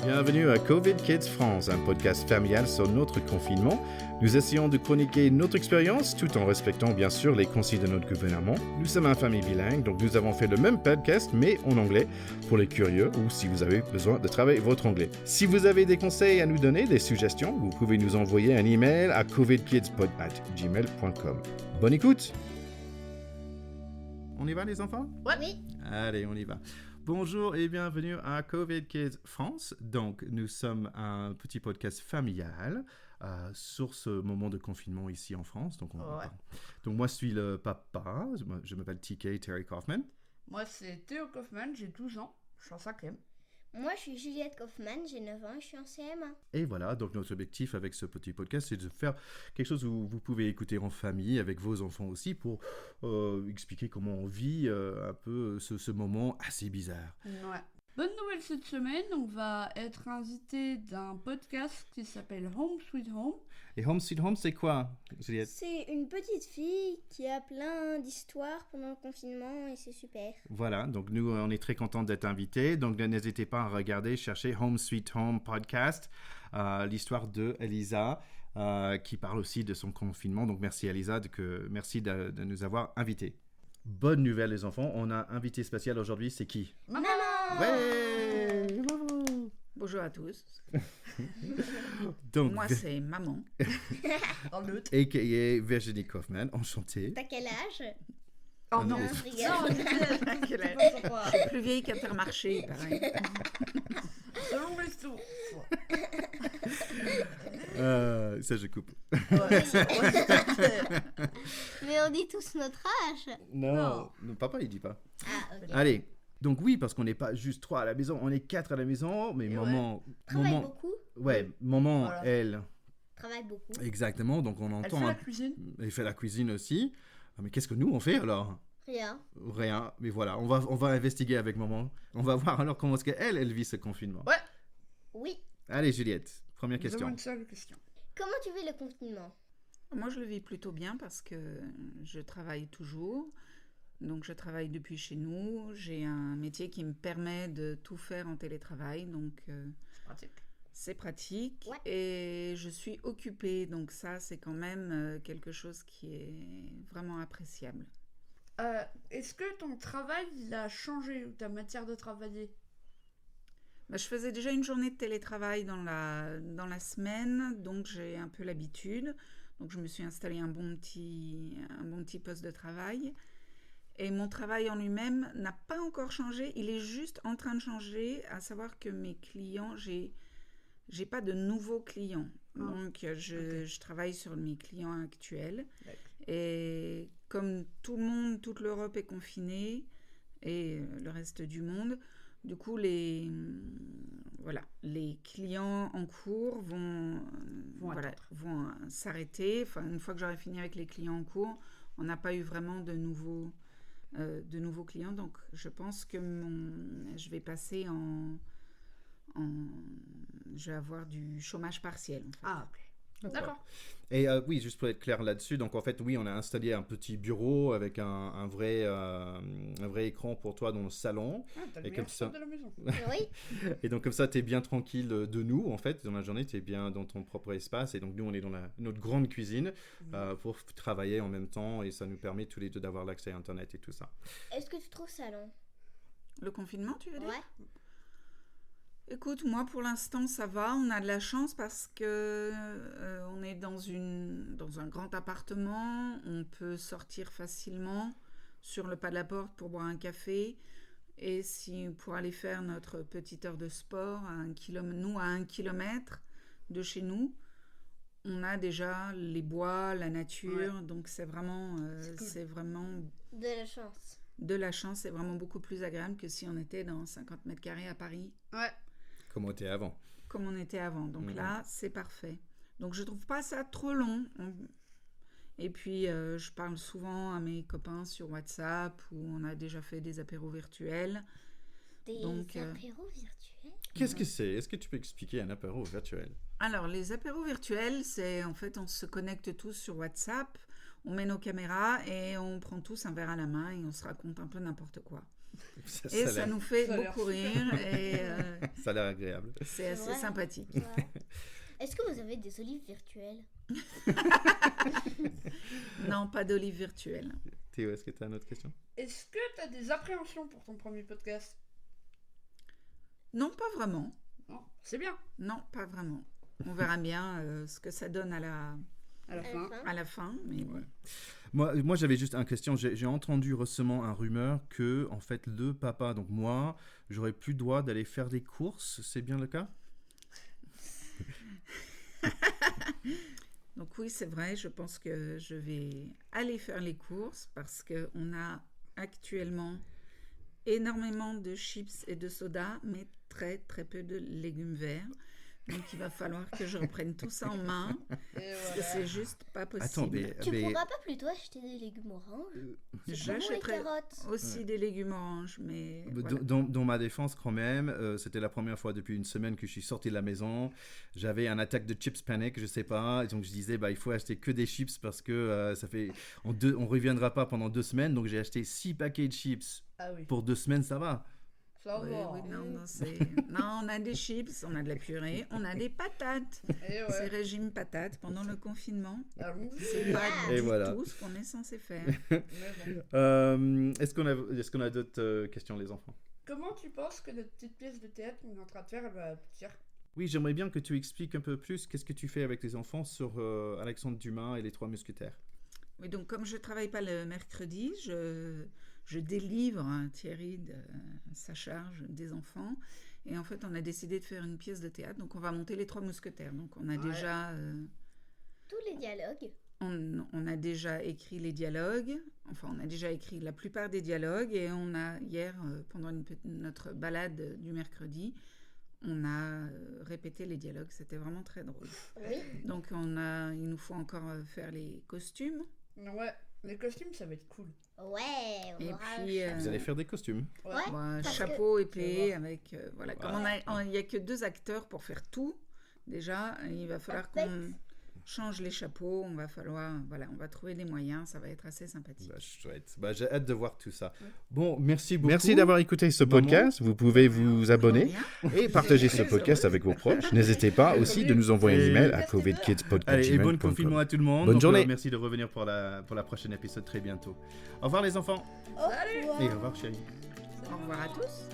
Bienvenue à COVID Kids France, un podcast familial sur notre confinement. Nous essayons de chroniquer notre expérience tout en respectant bien sûr les consignes de notre gouvernement. Nous sommes une famille bilingue, donc nous avons fait le même podcast mais en anglais pour les curieux ou si vous avez besoin de travailler votre anglais. Si vous avez des conseils à nous donner, des suggestions, vous pouvez nous envoyer un email à covidkidspod@gmail.com. Bonne écoute! On y va les enfants? Ouais. Oui. Allez, on y va. Bonjour et bienvenue à COVID Kids France. Donc, nous sommes un petit podcast familial sur ce moment de confinement ici en France. Donc, donc moi, je suis le papa. Je m'appelle TK, Terry Kaufman. Moi, c'est Théo Kaufman, j'ai 12 ans. Je suis en 5e. Moi, je suis Juliette Kaufman, j'ai 9 ans, je suis en CM1. Et voilà, donc notre objectif avec ce petit podcast, c'est de faire quelque chose où vous pouvez écouter en famille, avec vos enfants aussi, pour expliquer comment on vit un peu ce moment assez bizarre. Ouais. Bonne nouvelle cette semaine, on va être invité d'un podcast qui s'appelle Home Sweet Home. Et Home Sweet Home, c'est quoi, Juliette? C'est une petite fille qui a plein d'histoires pendant le confinement et c'est super. Voilà, donc nous, on est très contents d'être invités. Donc n'hésitez pas à regarder, chercher Home Sweet Home Podcast, l'histoire de Elisa, qui parle aussi de son confinement. Donc merci Elisa, merci de nous avoir invités. Bonne nouvelle les enfants, on a un invité spécial aujourd'hui, c'est qui? Maman! Ouais! Bravo! Bonjour à tous. Donc, moi, c'est maman. a.k.a. Virginie Kaufman, enchantée. T'as quel âge? Oh non, Non, je je rigole. suis plus vieille qu'Intermarché, pareil. Selon mes sources. Ça, je coupe. Mais on dit tous notre âge. Non, papa, il dit pas. Ah, ok. Allez, donc oui, parce qu'on n'est pas juste 3 à la maison, on est 4 à la maison, mais maman... Travaille beaucoup. Ouais, maman, Voilà. elle... Travaille beaucoup. Exactement, donc on Elle entend... fait la cuisine. Elle fait la cuisine aussi. Ah, mais qu'est-ce que nous, on fait alors? Rien. Rien, mais voilà, on va investiguer avec maman. On va voir alors comment est-ce qu'elle vit ce confinement. Ouais. Oui. Allez, Juliette, première Nous avons question. une seule question. Comment tu vis le confinement? Moi, je le vis plutôt bien parce que je travaille toujours. Donc, je travaille depuis chez nous. J'ai un métier qui me permet de tout faire en télétravail. Donc, Pratique. c'est pratique. Ouais. Et je suis occupée. Donc, ça, c'est quand même quelque chose qui est vraiment appréciable. Est-ce que ton travail il a changé ou ta matière de travailler? Bah, je faisais déjà une journée de télétravail dans la semaine, donc j'ai un peu l'habitude. Donc je me suis installé un bon petit poste de travail. Et mon travail en lui-même n'a pas encore changé, il est juste en train de changer, à savoir que mes clients, j'ai pas de nouveaux clients. Donc je travaille sur mes clients actuels. D'accord. Et comme tout le monde, toute l'Europe est confinée, et le reste du monde, du coup, les clients en cours vont s'arrêter. Enfin, une fois que j'aurai fini avec les clients en cours, on n'a pas eu vraiment de nouveaux clients. Donc, je pense que je vais passer je vais avoir du chômage partiel. En fait. Ah, ok. D'accord. Et oui, juste pour être clair là-dessus, donc en fait, oui, on a installé un petit bureau avec un vrai écran pour toi dans le salon. Ah, t'as le Et meilleur comme ça- son de la maison. Oui. Et donc comme ça, tu es bien tranquille de nous, en fait, dans la journée, tu es bien dans ton propre espace. Et donc nous, on est dans notre grande cuisine pour travailler en même temps et ça nous permet tous les deux d'avoir l'accès à Internet et tout ça. Est-ce que tu trouves ça long? Le confinement, tu veux dire? Ouais. Écoute, moi pour l'instant ça va, on a de la chance parce que on est dans un grand appartement, on peut sortir facilement sur le pas de la porte pour boire un café et pour aller faire notre petite heure de sport à 1 kilomètre de chez nous, on a déjà les bois, la nature, donc c'est vraiment De la chance. de la chance, c'est vraiment beaucoup plus agréable que si on était dans 50 mètres carrés à Paris. Ouais. Comment tu es avant? Comme on était avant. Donc là, c'est parfait. Donc je trouve pas ça trop long. Et puis, je parle souvent à mes copains sur WhatsApp où on a déjà fait des apéros virtuels. Des apéros virtuels? Qu'est-ce que c'est? Est-ce que tu peux expliquer un apéro virtuel? Alors, les apéros virtuels, c'est en fait, on se connecte tous sur WhatsApp. on met nos caméras et on prend tous un verre à la main et on se raconte un peu n'importe quoi. Et ça nous fait ça a l'air beaucoup rire et Ça a l'air agréable. c'est assez Ouais. sympathique. Ouais. Est-ce que vous avez des olives virtuelles? Non, pas d'olive virtuelle. Théo, est-ce que tu as une autre question? Est-ce que tu as des appréhensions pour ton premier podcast? Non, pas vraiment. Non, c'est bien. Non, pas vraiment. On verra bien ce que ça donne à la À la fin. fin. Mais Ouais. Moi, j'avais juste une question. J'ai entendu récemment un rumeur que, en fait, le papa, donc moi, j'aurais plus le droit d'aller faire des courses. C'est bien le cas? Donc oui, c'est vrai, je pense que je vais aller faire les courses parce qu'on a actuellement énormément de chips et de soda, mais très très peu de légumes verts. Donc il va falloir que je reprenne tout ça en main Et parce que voilà. c'est juste pas possible. Attends, Tu pourras pas plutôt acheter des légumes oranges? C'est pas bon, les J'achèterai carottes. aussi des légumes oranges, mais voilà. Dans ma défense, quand même, c'était la première fois depuis une semaine que je suis sorti de la maison. J'avais un attaque de chips panic, je sais pas. Et donc je disais, il faut acheter que des chips parce que ça fait, on reviendra pas pendant 2 semaines. Donc j'ai acheté 6 paquets de chips Ah oui. pour 2 semaines, ça va. Ça Oui, va. oui, non, non, on a des chips, on a de la purée, on a des patates. Et ouais. C'est régime patates pendant le confinement. Allons-y. C'est pas Et du voilà. tout ce qu'on est censé faire. Mais bon. Est-ce qu'on a d'autres questions, les enfants? Comment tu penses que notre petite pièce de théâtre qu'on est en train de faire, elle va aboutir? Oui, j'aimerais bien que tu expliques un peu plus qu'est-ce que tu fais avec les enfants sur Alexandre Dumas et les 3 mousquetaires. Oui, donc comme je travaille pas le mercredi, je délivre Thierry de sa charge des enfants. Et en fait, on a décidé de faire une pièce de théâtre. Donc, on va monter les 3 mousquetaires. Donc, on a Ouais. déjà... Tous les dialogues. On a déjà écrit les dialogues, enfin on a déjà écrit la plupart des dialogues et on a hier, pendant notre balade du mercredi, on a répété les dialogues, c'était vraiment très drôle. Oui. Donc il nous faut encore faire les costumes Ouais, les costumes, ça va être cool. Ouais, on et aura puis Vous allez faire des costumes. Ouais. parce chapeau, Je épée, vois. avec voilà. Ouais. Comme il n'y a que 2 acteurs pour faire tout, déjà il va falloir qu'on change les chapeaux, on va trouver des moyens, ça va être assez sympathique. Chouette. J'ai hâte de voir tout ça. Ouais. Bon, merci beaucoup. Merci d'avoir écouté ce podcast. Vous pouvez vous abonner Rien. Et partagez ce podcast avec vos proches. N'hésitez pas aussi de nous envoyer un email à Allez, et bon covidkidspodcast@gmail.com. confinement à tout le monde. Bonne Donc, journée. merci de revenir pour la prochaine épisode très bientôt. Au revoir les enfants. Au revoir. Et au revoir chérie. Au revoir à tous.